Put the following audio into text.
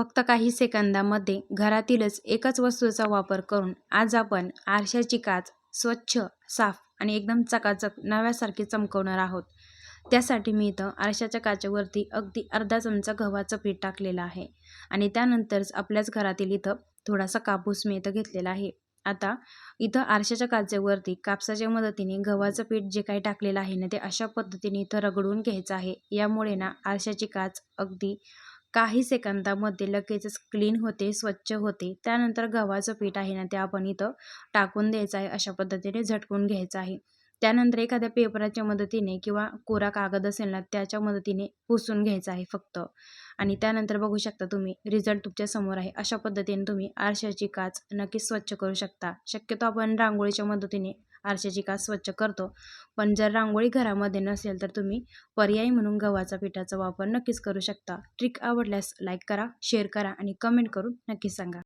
फक्त काही सेकंदामध्ये घरातीलच एकाच वस्तूचा वापर करून आज आपण आरशाची काच स्वच्छ, साफ आणि एकदम चकाचक नव्यासारखी चमकवणार आहोत. त्यासाठी मी इथं आरशाच्या काचेवरती अगदी अर्धा चमचा गव्हाचं पीठ टाकलेलं आहे आणि त्यानंतरच आपल्याच घरातील इथं थोडासा कापूस मी इथं घेतलेला आहे. आता इथं आरशाच्या काचेवरती कापसाच्या मदतीने गव्हाचं पीठ जे काही टाकलेलं आहे ना, ते अशा पद्धतीने इथं रगडून घ्यायचं आहे. यामुळे ना आरशाची काच अगदी काही सेकंदामध्ये लगेचच क्लीन होते, स्वच्छ होते. त्यानंतर गव्हाचं पीठ आहे ना, ते आपण इथं टाकून द्यायचं आहे. अशा पद्धतीने झटकून घ्यायचं आहे. त्यानंतर एखाद्या पेपराच्या मदतीने किंवा कोरा कागद असेल ना, त्याच्या मदतीने पुसून घ्यायचं आहे फक्त. आणि त्यानंतर बघू शकता तुम्ही रिझल्ट तुमच्या समोर आहे. अशा पद्धतीने तुम्ही आरशाची काच नक्कीच स्वच्छ करू शकता. शक्यतो आपण रांगोळीच्या मदतीने आरशाची काच स्वच्छ करतो, पण जर रांगोळी घरामध्ये नसेल तर तुम्ही पर्यायी म्हणून गव्हाचा पिठाचा वापर नक्कीच करू शकता. ट्रिक आवडल्यास लाईक करा, शेअर करा आणि कमेंट करून नक्कीच सांगा.